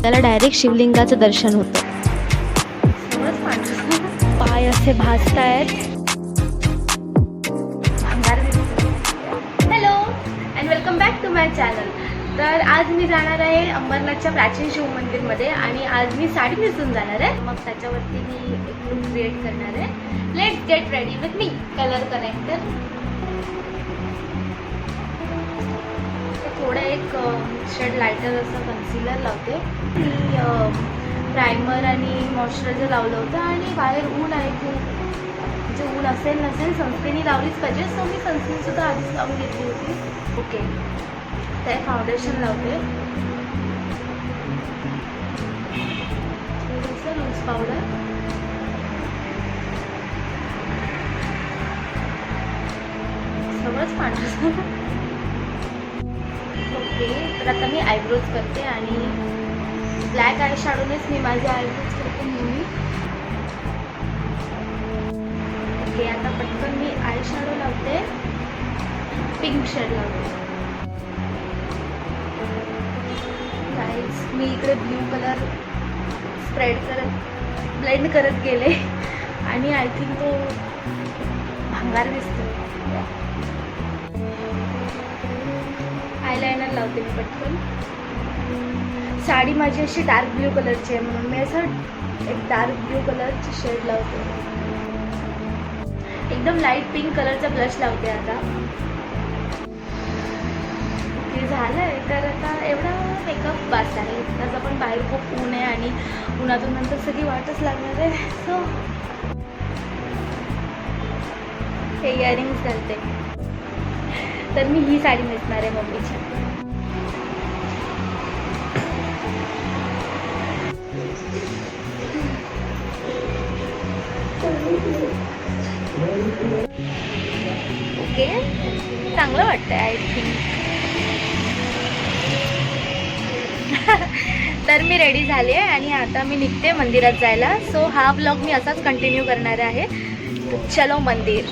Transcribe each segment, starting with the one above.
त्याला डायरेक्ट शिवलिंगाचं दर्शन होतं. पाय असे भासतायत. Hello and welcome back to my channel. तर आज मी जाणार आहे अंबरनाथच्या प्राचीन शिव मंदिरमध्ये आणि आज मी साडी नेसून जाणार आहे. मग त्याच्यावरती मी एक लुक क्रिएट करणार आहे. Let's get ready with me. Colour connector, थोडं एक शेड लायटर असं कन्सिलर लावते. मी प्रायमर आणि मॉइश्चरायझर लावलं होतं आणि बाहेर ऊन आहे खूप, म्हणजे ऊन असेल नसेल सनस्क्रीन लावलीच पाहिजे. सो मी सनस्क्रीनसुद्धा आधीच लावून घेतली होती. ओके, ते फाउंडेशन लावते, थोडंसं लूज पावडर, सगळंच पांढरं. ओके, तर आता मी आयब्रोज करते आणि ब्लॅक आय शॅडोनेच मी माझे आयब्रोज करते नेहमी. ओके, आता पटकन मी आय शॅडो लावते, पिंक शेड लावते. गाईज, मी इकडे ब्ल्यू कलर स्प्रेड करत ब्लेंड करत गेले आणि आय थिंक तो भंगार दिसतो. आयलायनर लावते मी पटकन. साडी माझी अशी डार्क ब्ल्यू कलरची आहे म्हणून मी असं एक डार्क ब्ल्यू कलरची शेड लावते. एकदम लाईट पिंक कलरचा ब्लश लावते आता. हे झालं आहे, तर आता एवढा मेकअप बास आहे. तसं पण बाहेर खूप ऊन आहे आणि उन्हातून नंतर सगळी वाटच लागणार आहे. सो हे इयरिंग्स घालते. तर मी ही साडी नेसणार आहे मम्मीची. ओके, चांगलं वाटतंय आय थिंक. तर मी रेडी झाली आहे आणि आता मी निघते मंदिरात जायला. सो हा व्लॉग मी असाच कंटिन्यू करणार आहे. चलो मंदिर.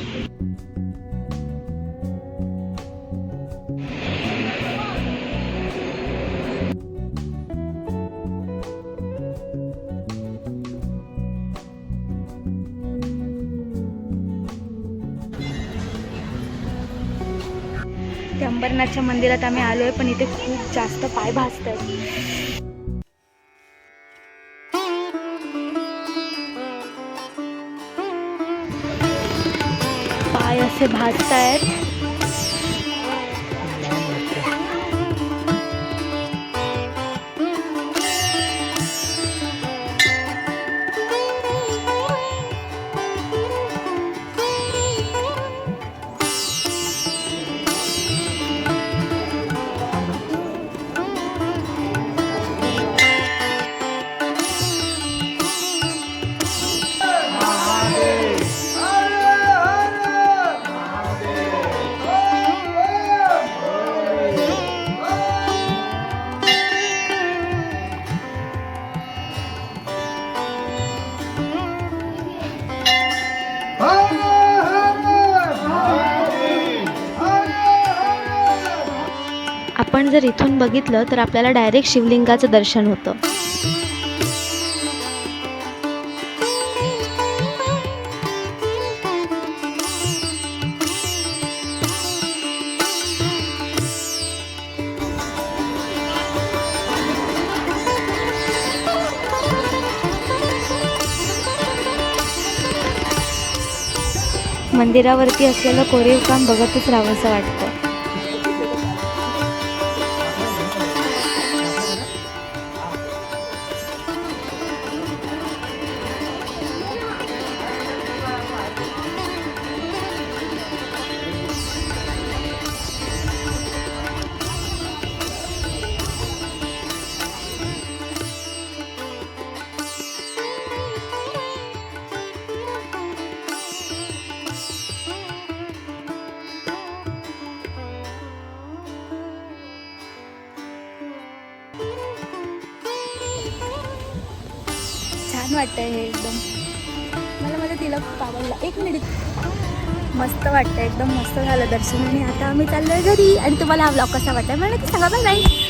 अंबरनाथच्या मंदिरात आम्ही आलो आहे, पण इथे खूप जास्त पाय भासतात. पाय असे भासतायत. आपण जर इथून बघितलं तर आपल्याला डायरेक्ट शिवलिंगाचं दर्शन होतं. मंदिरावरती असलेलं कोरीव काम बघतच राहावंसं वाटतं. छान वाटतंय हे एकदम. मला माझं तिलक खूप आवडला. एक मिनिट, मस्त वाटतं, एकदम मस्त झालं दर्शन. आणि आता आम्ही चाललोय घरी. आणि तुम्हाला हा व्लॉग कसा वाटला मला नक्की सांगा. Bye bye.